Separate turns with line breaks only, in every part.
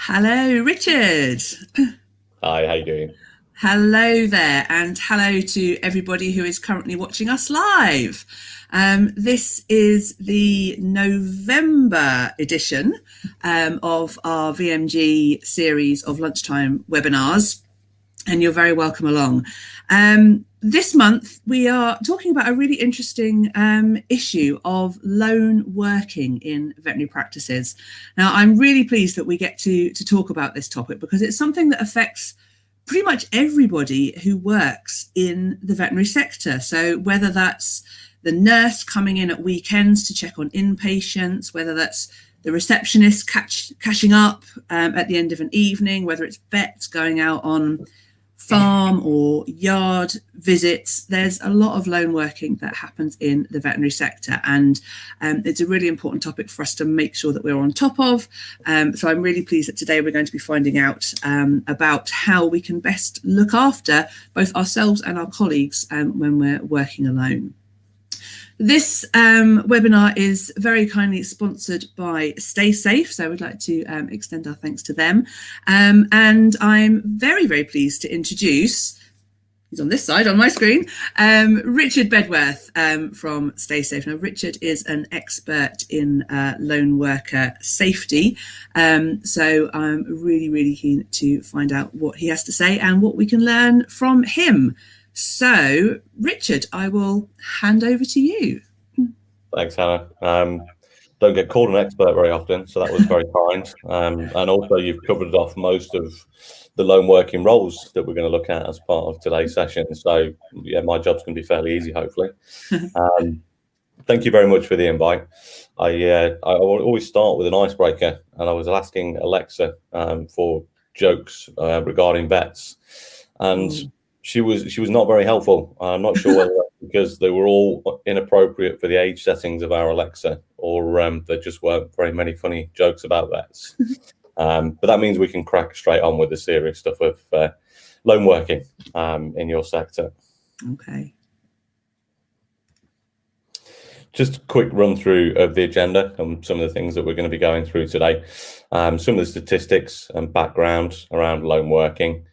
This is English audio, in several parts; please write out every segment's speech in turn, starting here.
Hello, Richard.
Hi, how you doing?
Hello there, and hello to everybody who is currently watching us live. This is the November edition of our VMG series of lunchtime webinars, and you're very welcome along. This month, we are talking about a really interesting issue of lone working in veterinary practices. Now, I'm really pleased that we get to talk about this topic because it's something that affects pretty much everybody who works in the veterinary sector. So whether that's the nurse coming in at weekends to check on inpatients, whether that's the receptionist catching up at the end of an evening, whether it's vets going out on farm or yard visits, there's a lot of lone working that happens in the veterinary sector, and it's a really important topic for us to make sure that we're on top of. So I'm really pleased that today we're going to be finding out about how we can best look after both ourselves and our colleagues when we're working alone. This webinar is very kindly sponsored by Stay Safe, so we'd like to extend our thanks to them. And I'm very, very pleased to introduce, he's on this side on my screen, Richard Bedworth from Stay Safe. Now, Richard is an expert in lone worker safety, so I'm really, really keen to find out what he has to say and what we can learn from him. So, Richard, I will hand over to you.
Thanks, Hannah. Don't get called an expert very often, so that was very kind. And also, you've covered off most of the lone working roles that we're going to look at as part of today's session. So, yeah, my job's going to be fairly easy, hopefully. Thank you very much for the invite. I always start with an icebreaker, and I was asking Alexa for jokes regarding vets, and she was not very helpful. I'm not sure whether that's because they were all inappropriate for the age settings of our Alexa, or there just weren't very many funny jokes about vets. But that means we can crack straight on with the serious stuff of lone working in your sector.
Okay.
Just a quick run through of the agenda and some of the things that we're going to be going through today. Some of the statistics and background around lone working.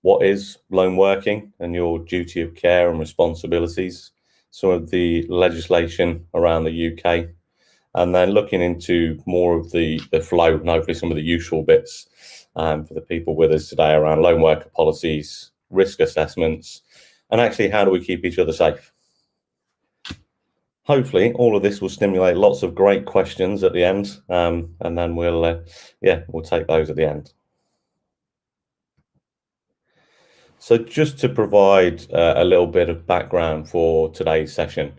What is lone working and your duty of care and responsibilities, some of the legislation around the UK, and then looking into more of the flow and hopefully some of the useful bits for the people with us today around lone worker policies, risk assessments, and actually how do we keep each other safe. Hopefully all of this will stimulate lots of great questions at the end, and then we'll take those at the end. So just to provide a little bit of background for today's session,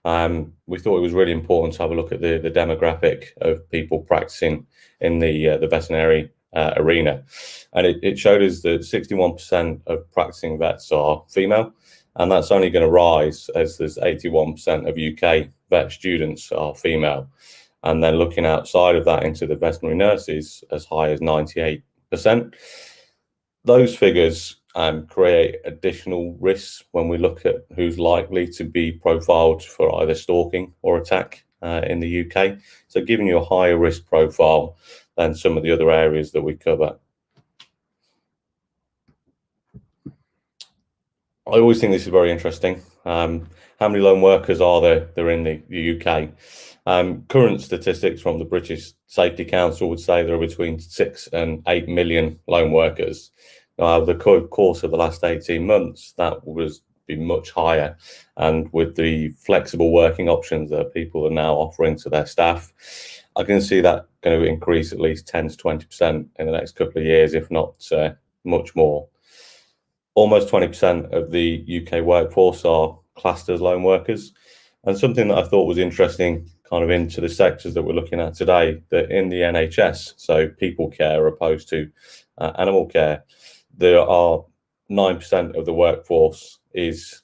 we thought it was really important to have a look at the demographic of people practicing in the veterinary arena. And it showed us that 61% of practicing vets are female, and that's only going to rise as there's 81% of UK vet students are female. And then looking outside of that into the veterinary nurses, as high as 98%. Those figures create additional risks when we look at who's likely to be profiled for either stalking or attack in the UK. So giving you a higher risk profile than some of the other areas that we cover. I always think this is very interesting. How many lone workers are there in the UK? Current statistics from the British Safety Council would say there are between 6 and 8 million lone workers. Over the course of the last 18 months, that was be much higher. And with the flexible working options that people are now offering to their staff, I can see that going to increase at least 10 to 20% in the next couple of years, if not much more. Almost 20% of the UK workforce are classed as lone workers. And something that I thought was interesting, kind of into the sectors that we're looking at today, that in the NHS, so people care opposed to animal care, there are 9% of the workforce is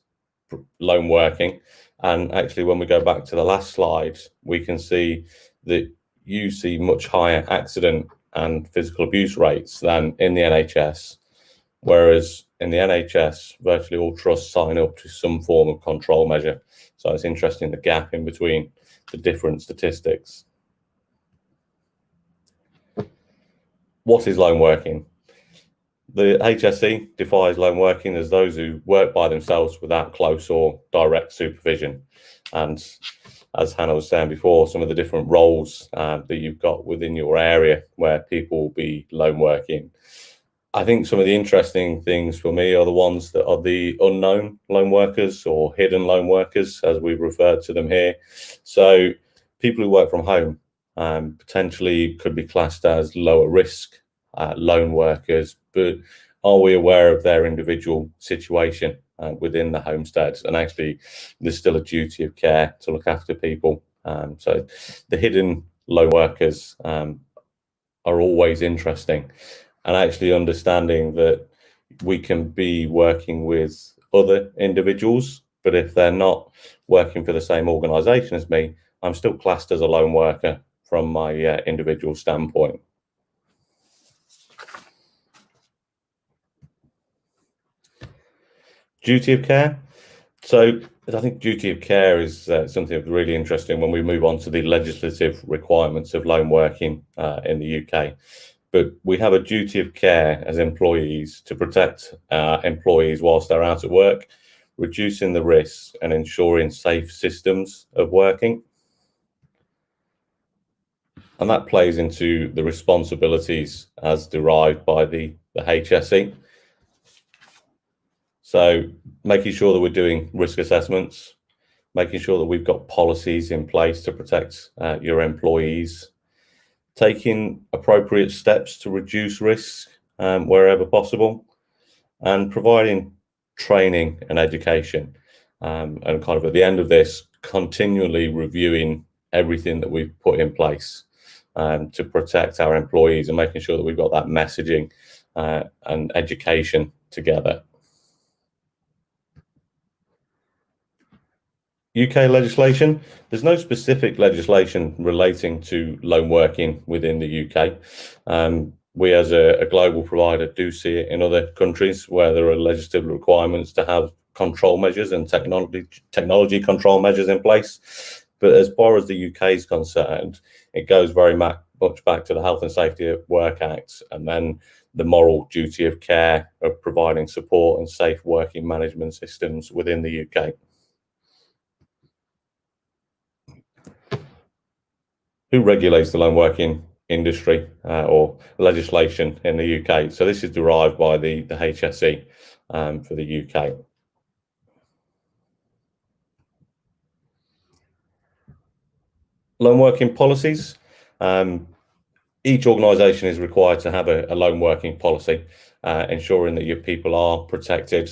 lone working. And actually, when we go back to the last slide, we can see that you see much higher accident and physical abuse rates than in the NHS. Whereas in the NHS, virtually all trusts sign up to some form of control measure. So it's interesting the gap in between the different statistics. What is lone working? The HSE defines lone working as those who work by themselves without close or direct supervision. And as Hannah was saying before, some of the different roles that you've got within your area where people will be lone working. I think some of the interesting things for me are the ones that are the unknown lone workers or hidden lone workers, as we've referred to them here. So people who work from home potentially could be classed as lower risk lone workers, but are we aware of their individual situation within the homesteads? And actually, there's still a duty of care to look after people. So the hidden lone workers are always interesting, and actually understanding that we can be working with other individuals, but if they're not working for the same organisation as me, I'm still classed as a lone worker from my individual standpoint. Duty of care. So I think duty of care is something really interesting when we move on to the legislative requirements of lone working in the UK. But we have a duty of care as employees to protect employees whilst they're out at work, reducing the risks and ensuring safe systems of working. And that plays into the responsibilities as derived by the HSE. So making sure that we're doing risk assessments, making sure that we've got policies in place to protect your employees, taking appropriate steps to reduce risk wherever possible, and providing training and education. And kind of at the end of this, continually reviewing everything that we've put in place to protect our employees and making sure that we've got that messaging and education together. UK legislation, there's no specific legislation relating to lone working within the UK. We as a global provider do see it in other countries where there are legislative requirements to have control measures and technology control measures in place. But as far as the UK is concerned, it goes very much back to the Health and Safety at Work Act, and then the moral duty of care of providing support and safe working management systems within the UK. Who regulates the lone working industry or legislation in the UK? So this is derived by the HSE for the UK. Lone working policies. Each organisation is required to have a lone working policy, ensuring that your people are protected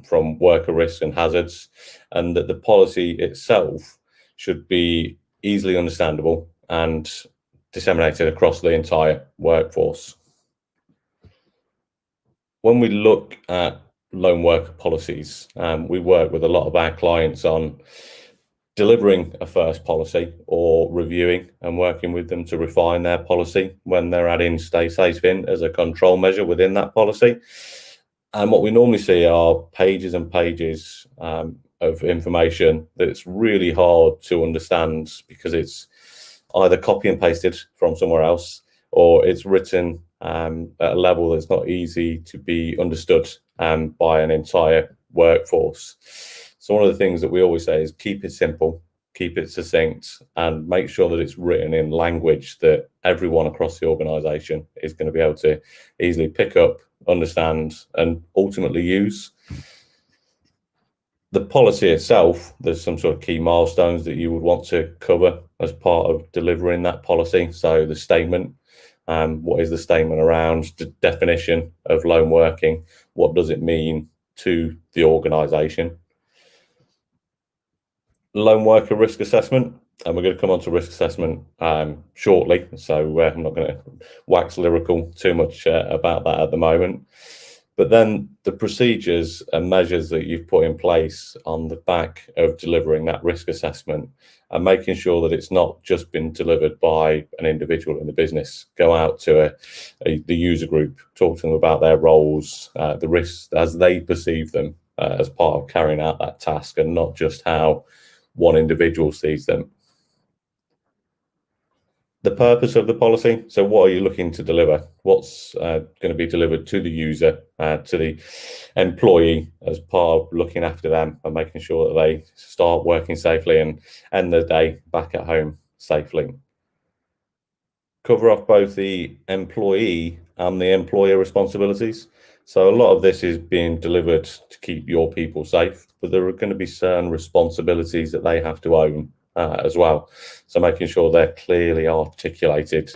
from worker risks and hazards, and that the policy itself should be easily understandable and disseminated across the entire workforce. When we look at lone worker policies, we work with a lot of our clients on delivering a first policy or reviewing and working with them to refine their policy when they're adding stay safe in as a control measure within that policy. And what we normally see are pages and pages of information that's really hard to understand because it's either copy and pasted from somewhere else or it's written at a level that's not easy to be understood by an entire workforce. So one of the things that we always say is keep it simple, keep it succinct, and make sure that it's written in language that everyone across the organisation is going to be able to easily pick up, understand, and ultimately use. The policy itself, there's some sort of key milestones that you would want to cover as part of delivering that policy. So the statement, what is the statement around the definition of lone working? What does it mean to the organisation? Lone worker risk assessment, and we're going to come on to risk assessment shortly. So I'm not going to wax lyrical too much about that at the moment. But then the procedures and measures that you've put in place on the back of delivering that risk assessment and making sure that it's not just been delivered by an individual in the business. Go out to the user group, talk to them about their roles, the risks as they perceive them as part of carrying out that task, and not just how one individual sees them. The purpose of the policy. So what are you looking to deliver? What's going to be delivered to the user, to the employee, as part of looking after them and making sure that they start working safely and end the day back at home safely. Cover off both the employee and the employer responsibilities. So a lot of this is being delivered to keep your people safe, but there are going to be certain responsibilities that they have to own as well. So making sure they're clearly articulated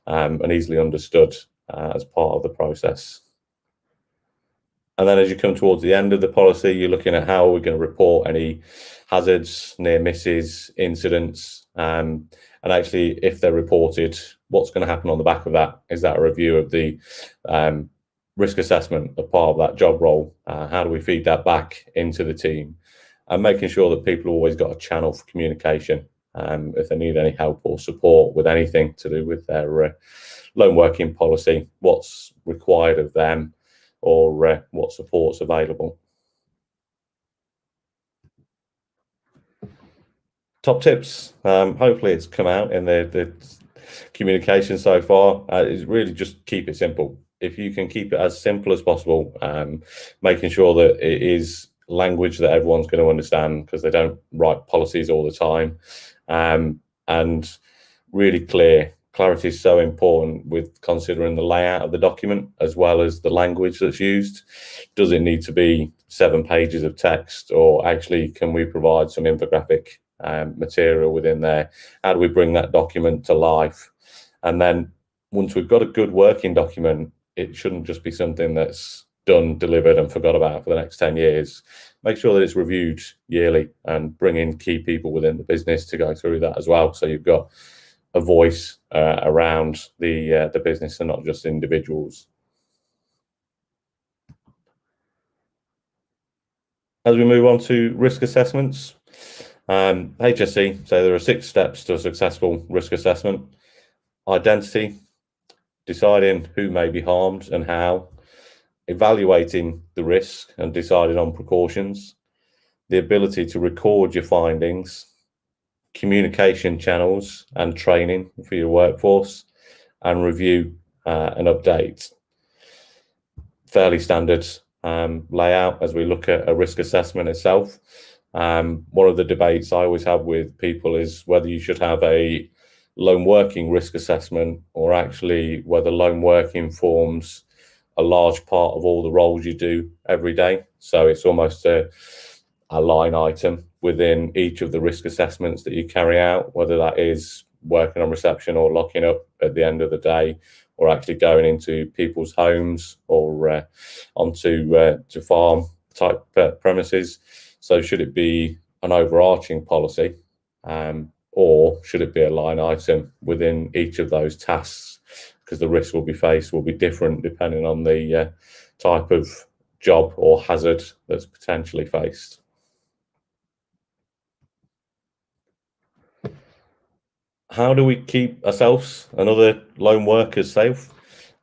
and easily understood as part of the process. And then as you come towards the end of the policy, you're looking at how we're going to report any hazards, near misses, incidents, and actually, if they're reported, what's going to happen on the back of that? Is that a review of the risk assessment, a part of that job role? How do we feed that back into the team? And making sure that people have always got a channel for communication if they need any help or support with anything to do with their lone working policy, what's required of them, or what support's available. Top tips. Hopefully it's come out in the communication so far. Is really just keep it simple. If you can keep it as simple as possible, making sure that it is language that everyone's going to understand, because they don't write policies all the time, and really clear. Clarity is so important with considering the layout of the document as well as the language that's used. Does it need to be 7 pages of text, or actually can we provide some infographic material within there? How do we bring that document to life? And then once we've got a good working document, it shouldn't just be something that's done, delivered, and forgot about for the next 10 years. Make sure that it's reviewed yearly and bring in key people within the business to go through that as well. So you've got a voice around the business and not just individuals. As we move on to risk assessments, HSE, so there are 6 steps to a successful risk assessment. Identity, deciding who may be harmed and how, evaluating the risk and deciding on precautions, the ability to record your findings, communication channels and training for your workforce, and review and update. Fairly standard layout as we look at a risk assessment itself. One of the debates I always have with people is whether you should have a lone working risk assessment, or actually whether lone working forms a large part of all the roles you do every day. So it's almost a line item within each of the risk assessments that you carry out, whether that is working on reception or locking up at the end of the day, or actually going into people's homes or onto to farm type premises. So should it be an overarching policy, or should it be a line item within each of those tasks? Because the risk will be faced will be different depending on the type of job or hazard that's potentially faced. How do we keep ourselves and other lone workers safe?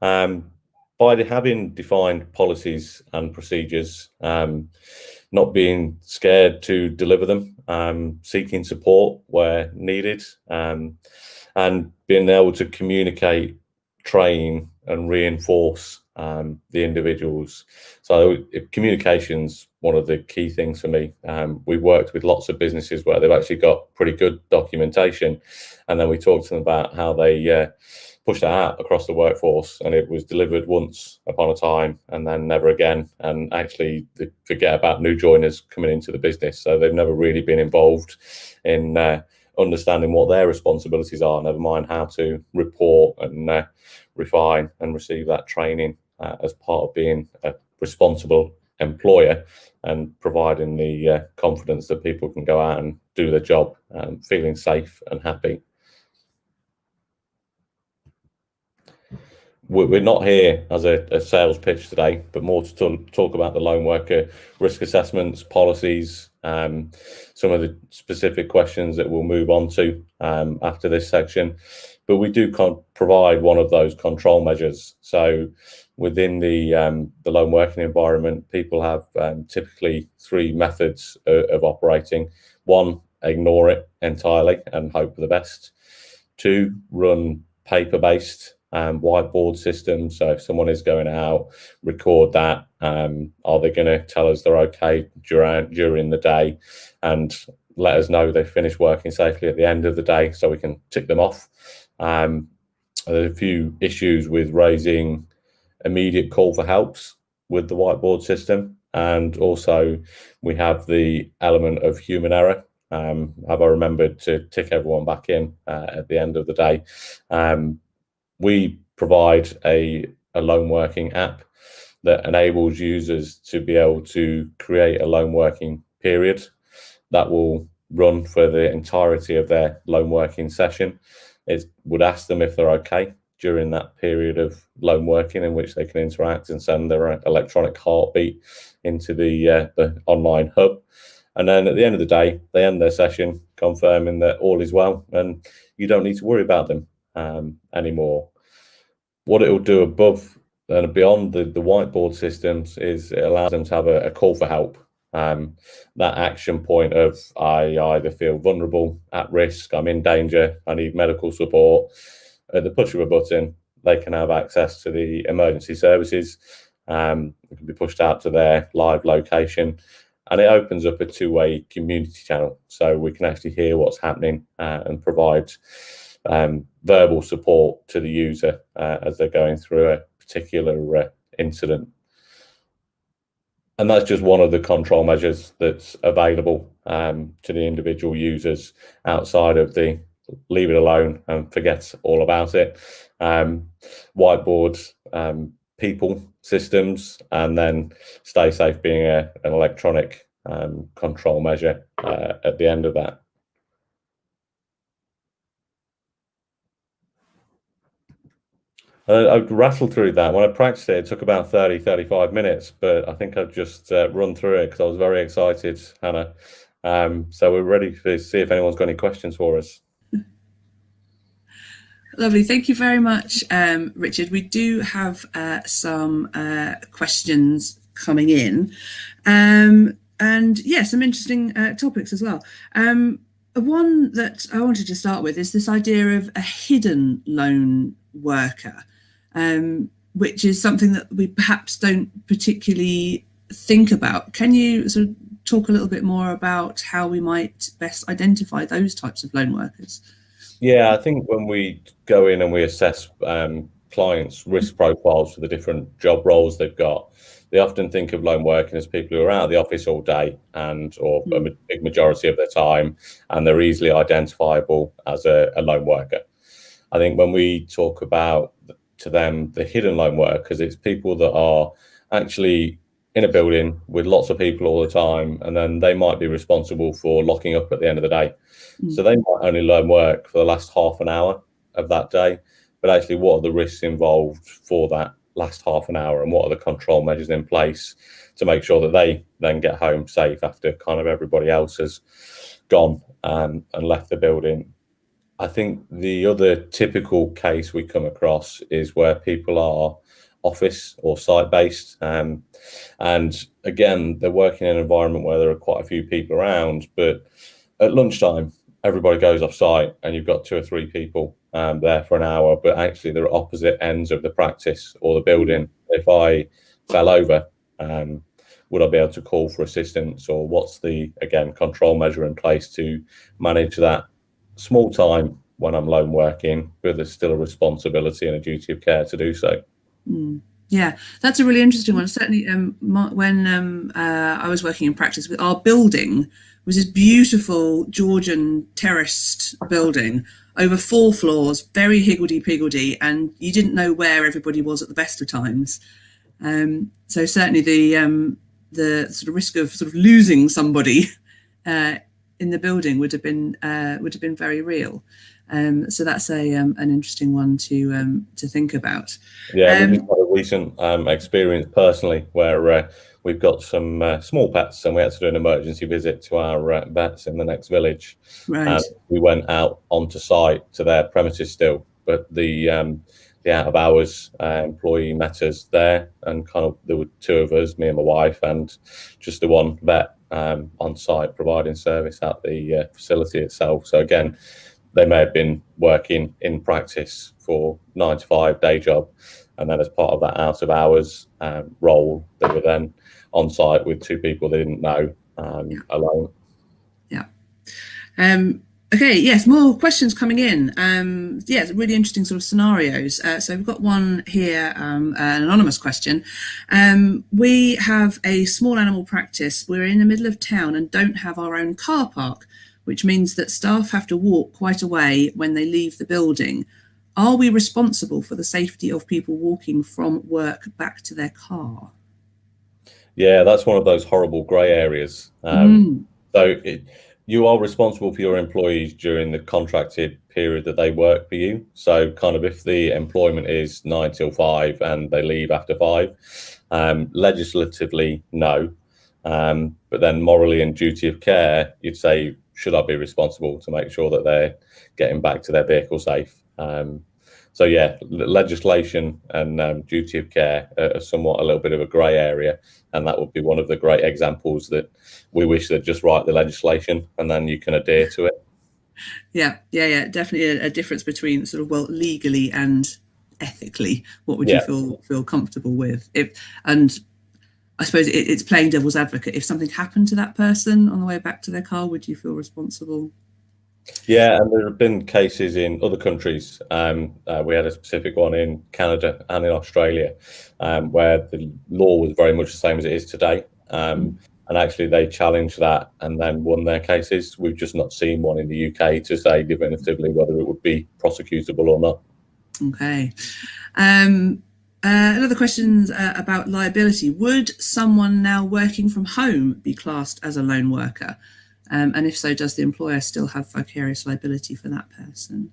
By having defined policies and procedures, not being scared to deliver them, seeking support where needed, and being able to communicate, train and reinforce the individuals. So communication's one of the key things for me. We've worked with lots of businesses where they've actually got pretty good documentation, and then we talked to them about how they push that out across the workforce, and it was delivered once upon a time and then never again, and actually they forget about new joiners coming into the business, so they've never really been involved in understanding what their responsibilities are, never mind how to report and refine and receive that training as part of being a responsible employer, and providing the confidence that people can go out and do their job feeling safe and happy. We're not here as a sales pitch today, but more to talk about the lone worker risk assessments, policies, some of the specific questions that we'll move on to after this section. But we do provide one of those control measures. So within the lone working environment, people have typically 3 methods of operating. 1, ignore it entirely and hope for the best. Two, run paper-based whiteboard systems. So if someone is going out, record that. Are they going to tell us they're okay during the day, and let us know they've finished working safely at the end of the day, so we can tick them off. There's a few issues with raising immediate call for helps with the whiteboard system, and also we have the element of human error. Have I remembered to tick everyone back in at the end of the day? We provide a lone working app that enables users to be able to create a lone working period that will run for the entirety of their lone working session. It would ask them if they're okay during that period of lone working, in which they can interact and send their electronic heartbeat into the online hub. And then at the end of the day, they end their session confirming that all is well, and you don't need to worry about them anymore. What it will do above and beyond the whiteboard systems is it allows them to have a call for help. That action point of, I either feel vulnerable, at risk, I'm in danger, I need medical support. At the push of a button, they can have access to the emergency services. It can be pushed out to their live location, and it opens up a two-way community channel, so we can actually hear what's happening and provide verbal support to the user as they're going through a particular incident. And that's just one of the control measures that's available to the individual users outside of the leave it alone and forget all about it. Whiteboard, people systems, and then stay safe being an electronic control measure at the end of that. I rattled through that. When I practiced it, it took about 35 minutes, but I think I've just run through it because I was very excited, Hannah. So we're ready to see if anyone's got any questions for us.
Lovely. Thank you very much, Richard. We do have some questions coming in. And yeah, some interesting topics as well. One that I wanted to start with is this idea of a hidden lone worker, which is something that we perhaps don't particularly think about. Can you sort of talk a little bit more about how we might best identify those types of lone workers?
Yeah, I think when we go in and we assess clients' risk profiles for the different job roles they've got, they often think of lone working as people who are out of the office all day or a big majority of their time, and they're easily identifiable as a lone worker. I think when we talk about to them the hidden lone workers, it's people that are actually in a building with lots of people all the time, and then they might be responsible for locking up at the end of the day. So they might only lone work for the last half an hour of that day, but actually what are the risks involved for that last half an hour, and what are the control measures in place to make sure that they then get home safe after kind of everybody else has gone and left the building. I think the other typical case we come across is where people are office or site-based, and again, they're working in an environment where there are quite a few people around, but at lunchtime, everybody goes off site and you've got 2 or 3 people there for an hour, but actually they're opposite ends of the practice or the building. If I fell over, would I be able to call for assistance, or what's the, again, control measure in place to manage that small time when I'm lone working, but there's still a responsibility and a duty of care to do so.
Yeah, that's a really interesting one. Certainly, when I was working in practice, with our building was this beautiful Georgian terraced building over 4 floors, very higgledy-piggledy, and you didn't know where everybody was at the best of times. So certainly the sort of risk of sort of losing somebody in the building would have been very real. So that's an interesting one to think about.
Yeah, we just had a recent experience personally where we've got some small pets, and we had to do an emergency visit to our vets in the next village.
Right.
And we went out onto site to their premises still, but the out of hours employee met us there, and kind of there were 2 of us, me and my wife, and just the one vet on site providing service at the facility itself. So again, they may have been working in practice for 9 to 5 day job, and then as part of that out of hours role, they were then on site with 2 people they didn't know, alone.
Yeah. Okay, yes, more questions coming in. It's really interesting sort of scenarios. So we've got one here, an anonymous question. We have a small animal practice. We're in the middle of town and don't have our own car park, which means that staff have to walk quite a way when they leave the building. Are we responsible for the safety of people walking from work back to their car?
Yeah, that's one of those horrible grey areas. You are responsible for your employees during the contracted period that they work for you. So kind of if the employment is 9 till 5 and they leave after 5, legislatively, no. But then morally and duty of care, you'd say, should I be responsible to make sure that they're getting back to their vehicle safe? So yeah, legislation and duty of care are somewhat a little bit of a grey area, and that would be one of the great examples that we wish they'd just write the legislation and then you can adhere to it.
Yeah, definitely a difference between sort of, well, legally and ethically. What would you feel comfortable with? And I suppose it's playing devil's advocate. If something happened to that person on the way back to their car, would you feel responsible?
Yeah, and there have been cases in other countries. We had a specific one in Canada and in Australia, where the law was very much the same as it is today. And actually, they challenged that and then won their cases. We've just not seen one in the UK to say definitively whether it would be prosecutable or not.
Okay. Another question about liability. Would someone now working from home be classed as a lone worker? And if so, does the employer still have vicarious liability for that person?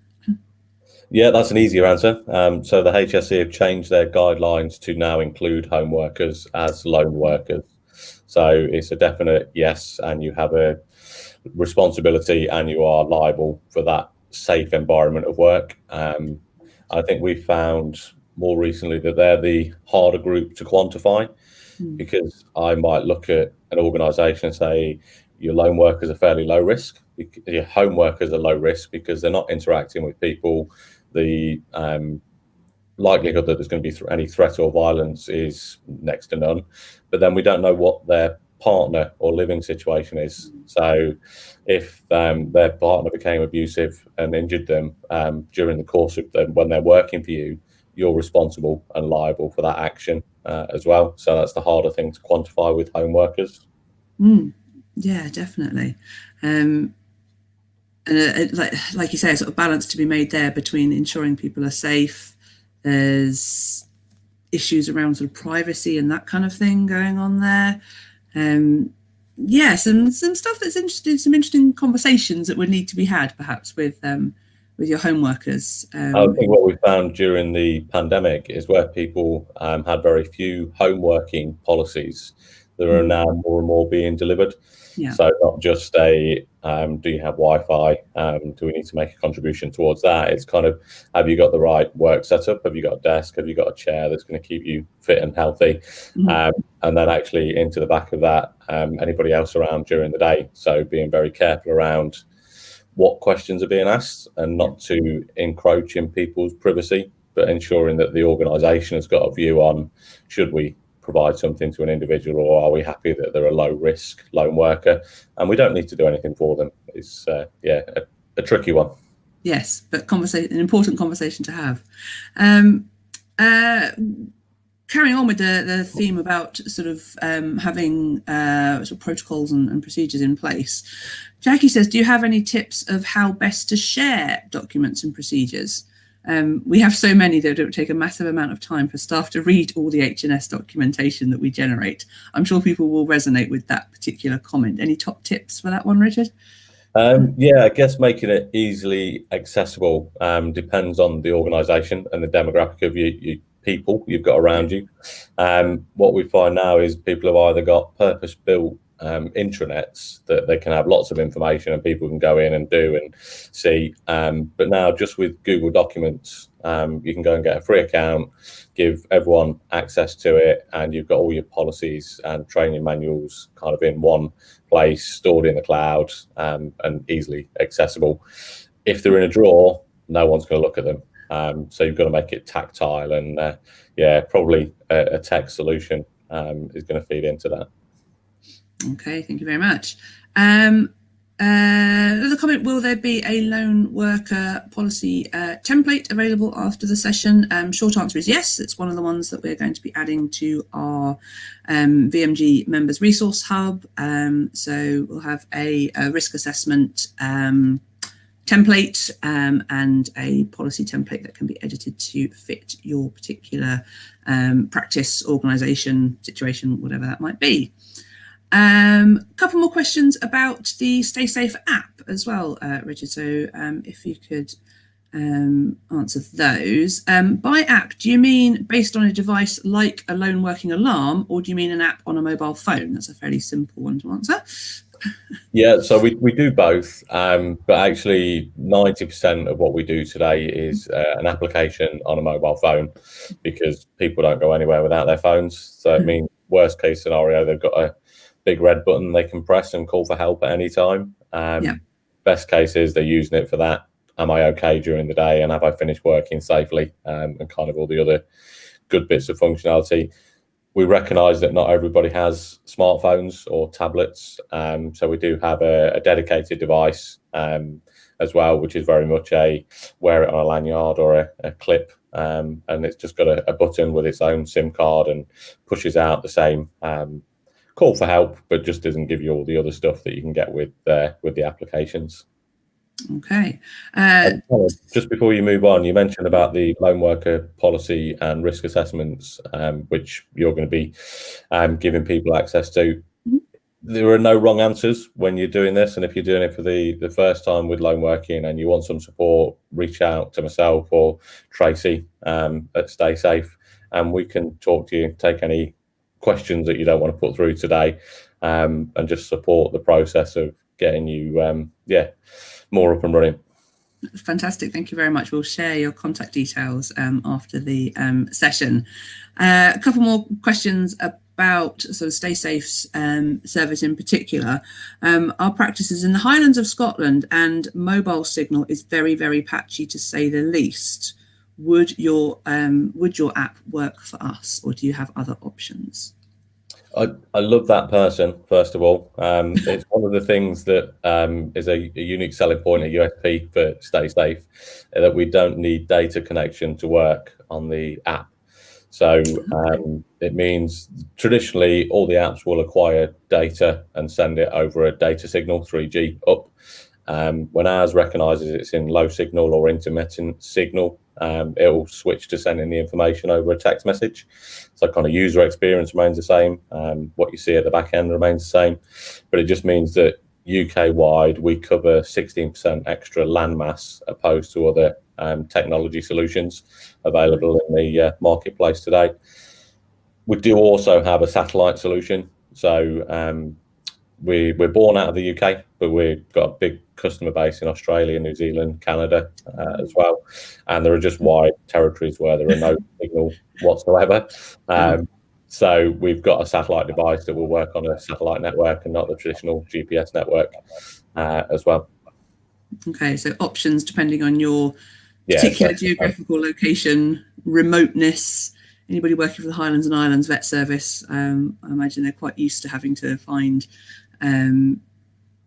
Yeah, that's an easier answer. So the HSE have changed their guidelines to now include home workers as lone workers. So it's a definite yes, and you have a responsibility and you are liable for that safe environment of work. I think we found more recently that they're the harder group to quantify, because I might look at an organisation and say, your lone workers are fairly low risk, your home workers are low risk because they're not interacting with people. The likelihood that there's going to be any threat or violence is next to none. But then we don't know what their partner or living situation is. So if their partner became abusive and injured them during the course of them when they're working for you, you're responsible and liable for that action as well. So that's the harder thing to quantify with home workers.
Yeah, definitely. And like you say, a sort of balance to be made there between ensuring people are safe. There's issues around sort of privacy and that kind of thing going on there. Some stuff that's interesting, some interesting conversations that would need to be had perhaps with your home workers.
I think what we found during the pandemic is where people had very few home working policies. There are now more and more being delivered.
Yeah.
So not just a do you have Wi-Fi? Do we need to make a contribution towards that? It's kind of, have you got the right work setup? Have you got a desk? Have you got a chair that's going to keep you fit and healthy? And then actually into the back of that, anybody else around during the day. So being very careful around what questions are being asked and not to encroach in people's privacy, but ensuring that the organisation has got a view on, should we provide something to an individual, or are we happy that they're a low risk lone worker and we don't need to do anything for them? It's a tricky one.
Yes, but an important conversation to have. Carrying on with the theme about sort of having sort of protocols and procedures in place, Jackie says, do you have any tips of how best to share documents and procedures? We have so many that it would take a massive amount of time for staff to read all the H&S documentation that we generate. I'm sure people will resonate with that particular comment. Any top tips for that one, Richard?
I guess making it easily accessible depends on the organisation and the demographic of your people you've got around you. What we find now is people have either got purpose-built intranets that they can have lots of information and people can go in and do and see. But now just with Google Documents, you can go and get a free account, give everyone access to it, and you've got all your policies and training manuals kind of in one place, stored in the cloud, and easily accessible. if they're in a drawer, no one's going to look at them. So you've got to make it tactile, and probably a tech solution is going to feed into that.
Okay, thank you very much. Another comment, will there be a lone worker policy template available after the session? Short answer is yes. It's one of the ones that we're going to be adding to our VMG members resource hub. So we'll have a risk assessment template and a policy template that can be edited to fit your particular practice, organisation, situation, whatever that might be. A couple more questions about the Stay Safe app as well, Richard. So if you could answer those. By app, do you mean based on a device like a lone working alarm, or do you mean an app on a mobile phone? That's a fairly simple one to answer.
Yeah, so we do both, but actually 90% of what we do today is an application on a mobile phone, because people don't go anywhere without their phones. So it means worst case scenario, they've got a big red button they can press and call for help at any time. Best case is they're using it for that. Am I okay during the day, and have I finished working safely, and kind of all the other good bits of functionality. We recognise that not everybody has smartphones or tablets, so we do have a dedicated device as well, which is very much a wear it on a lanyard or a clip, and it's just got a button with its own SIM card and pushes out the same call for help, but just doesn't give you all the other stuff that you can get with the applications.
Okay.
Just before you move on, you mentioned about the lone worker policy and risk assessments, which you're going to be giving people access to. There are no wrong answers when you're doing this, and if you're doing it for the first time with lone working and you want some support, reach out to myself or Tracy at Stay Safe, and we can talk to you, take any questions that you don't want to put through today, and just support the process of getting you more up and running.
Fantastic, thank you very much. We'll share your contact details after the session. A couple more questions about sort of Stay Safe's service in particular. Our practice is in the Highlands of Scotland, and mobile signal is very, very patchy, to say the least. Would your app work for us, or do you have other options?
I love that person, first of all. It's one of the things that is a unique selling point, a USP for Stay Safe, that we don't need data connection to work on the app. So it means traditionally all the apps will acquire data and send it over a data signal, 3G up. When ours recognises it's in low signal or intermittent signal, it'll switch to sending the information over a text message. So kind of user experience remains the same. What you see at the back end remains the same, but it just means that UK wide we cover 16% extra landmass opposed to other technology solutions available in the marketplace today. We do also have a satellite solution. So we're born out of the UK, but we've got a big customer base in Australia, New Zealand, Canada as well. And there are just wide territories where there are no signal whatsoever. So we've got a satellite device that will work on a satellite network and not the traditional GPS network as well. Okay, so options depending on your particular geographical location, remoteness. Anybody working for the Highlands and Islands Vet Service, I imagine they're quite used to having to find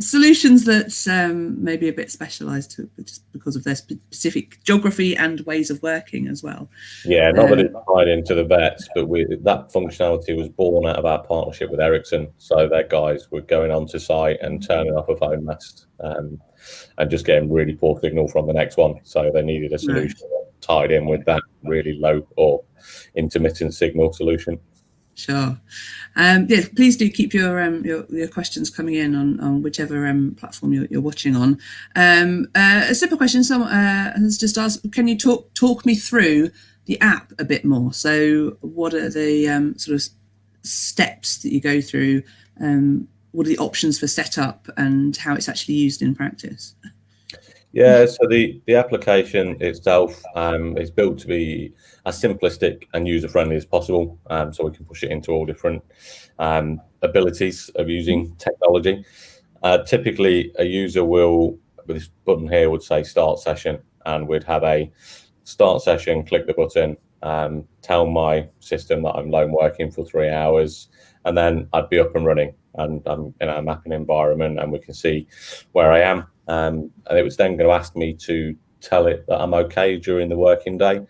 solutions that may be a bit specialised just because of their specific geography and ways of working as well. Yeah, not that it's tied into the vets, but that functionality was born out of our partnership with Ericsson. So their guys were going onto site and turning off a phone mast and just getting really poor signal from the next one. So they needed a solution that tied in with that really low or intermittent signal solution. Sure. Yes, please do keep your questions coming in on whichever platform you're watching on. A simple question someone has just asked, can you talk me through the app a bit more? So what are the sort of steps that you go through? What are the options for setup and how it's actually used in practice? Yeah, so the application itself is built to be as simplistic and user-friendly as possible, so we can push it into all different abilities of using technology. Typically, a user will this button here would say start session, and we'd have a start session, click the button, tell my system that I'm loan working for 3 hours, and then I'd be up and running, and I'm in a mapping environment, and we can see where I am. And it was then going to ask me to tell it that I'm okay during the working day.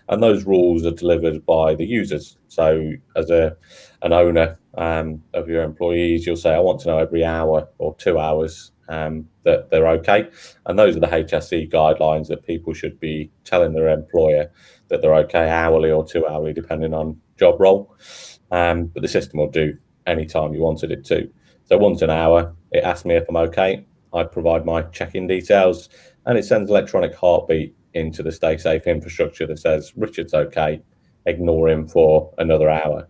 And those rules are delivered by the users. So as an owner of your employees, you'll say, I want to know every hour or 2 hours that they're okay. And those are the HSE guidelines that people should be telling their employer that they're okay hourly or 2 hourly, depending on job role. But the system will do any time you wanted it to. So once an hour, it asks me if I'm okay. I provide my check-in details, and it sends electronic heartbeat into the Stay Safe infrastructure that says, Richard's okay, ignore him for another hour.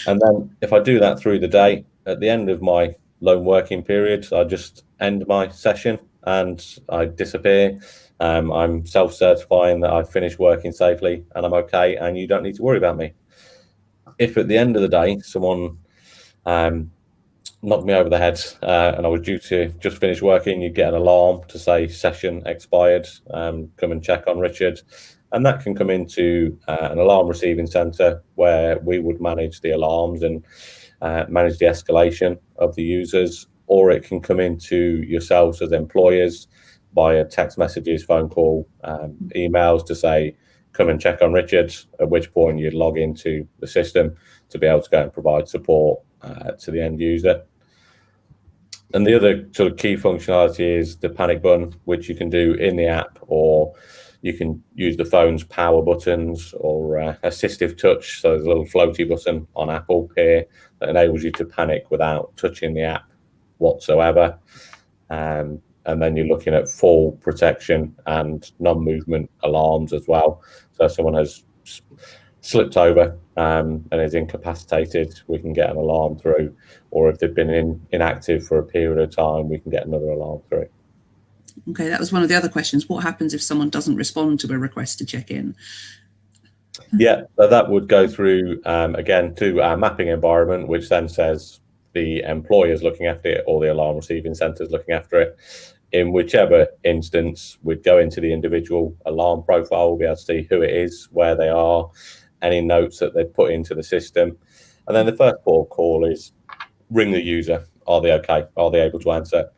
And then if I do that through the day, at the end of my lone working period, I just end my session and I disappear. I'm self-certifying that I've finished working safely and I'm okay, and you don't need to worry about me. If at the end of the day, someone knocked me over the head and I was due to just finish working, you'd get an alarm to say session expired, come and check on Richard. And that can come into an alarm receiving centre where we would manage the alarms and manage the escalation of the users, or it can come into yourselves as employers via text messages, phone call, emails to say, come and check on Richard, at which point you'd log into the system to be able to go and provide support to the end user. And the other sort of key functionality is the panic button, which you can do in the app, or you can use the phone's power buttons or assistive touch. So there's a little floaty button on Apple here that enables you to panic without touching the app whatsoever. And then you're looking at full protection and non-movement alarms as well. So if someone has slipped over and is incapacitated, we can get an alarm through, or if they've been inactive for a period of time, we can get another alarm through.
Okay, that was one of the other questions. What happens if someone doesn't respond to a request to check in?
Yeah, so that would go through again to our mapping environment, which then says the employer is looking after it or the alarm receiving centre is looking after it. In whichever instance, we'd go into the individual alarm profile, we'll be able to see who it is, where they are, any notes that they've put into the system. And then the first port of call is ring the user. Are they okay? Are they able to answer?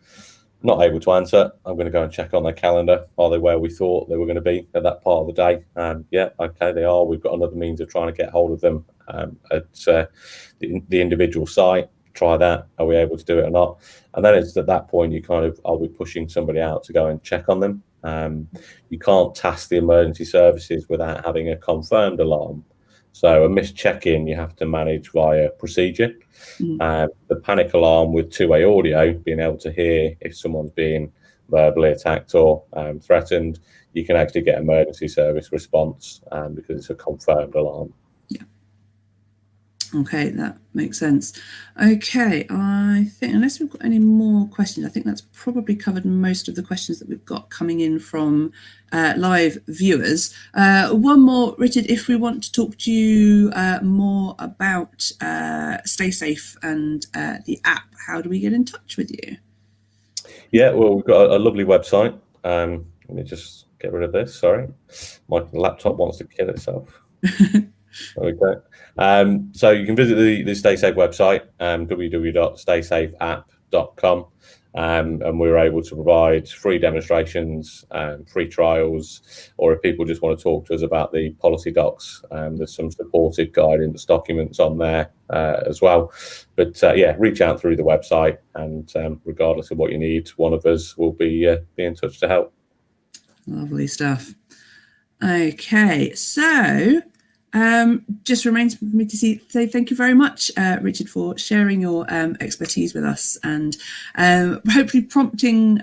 Not able to answer, I'm going to go and check on their calendar. Are they where we thought they were going to be at that part of the day? Yeah, okay, they are. We've got another means of trying to get hold of them at the individual site. Try that. Are we able to do it or not? And then it's at that point you kind of, are we pushing somebody out to go and check on them? You can't task the emergency services without having a confirmed alarm. So a missed check-in you have to manage via procedure. The panic alarm with two-way audio, being able to hear if someone's being verbally attacked or threatened, you can actually get emergency service response because it's a confirmed alarm.
Yeah. Okay, that makes sense. Okay, I think unless we've got any more questions, I think that's probably covered most of the questions that we've got coming in from live viewers. One more, Richard, if we want to talk to you more about Stay Safe and the app, how do we get in touch with you?
Yeah, well, we've got a lovely website. Let me just get rid of this, sorry. My laptop wants to kill itself. There we go. So you can visit the Stay Safe website, www.staysafeapp.com, and we're able to provide free demonstrations, free trials, or if people just want to talk to us about the policy docs, there's some supported guidance documents on there as well. But yeah, reach out through the website, and regardless of what you need, one of us will be in touch to help.
Lovely stuff. Okay, so just remains for me to say thank you very much, Richard, for sharing your expertise with us, and hopefully prompting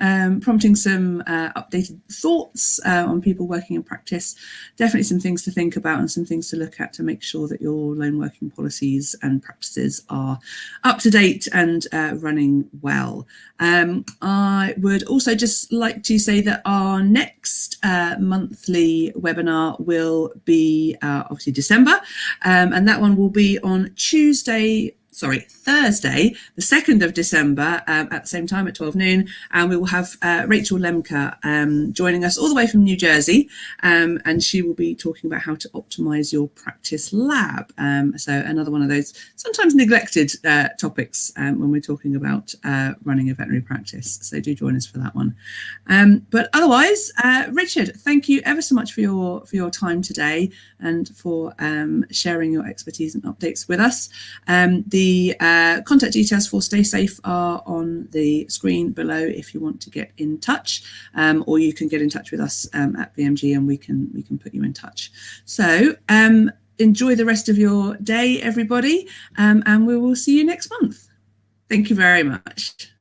some updated thoughts on people working in practice. Definitely some things to think about and some things to look at to make sure that your lone working policies and practices are up to date and running well. I would also just like to say that our next monthly webinar will be obviously December, and that one will be on Tuesday, Thursday, the 2nd of December, at the same time at 12 noon, and we will have Rachel Lemke joining us all the way from New Jersey, and she will be talking about how to optimise your practice lab. So another one of those sometimes neglected topics when we're talking about running a veterinary practice. So do join us for that one. But otherwise, Richard, thank you ever so much for your time today and for sharing your expertise and updates with us. The contact details for Stay Safe are on the screen below if you want to get in touch, or you can get in touch with us at VMG and we can put you in touch. So enjoy the rest of your day, everybody, and we will see you next month. Thank you very much.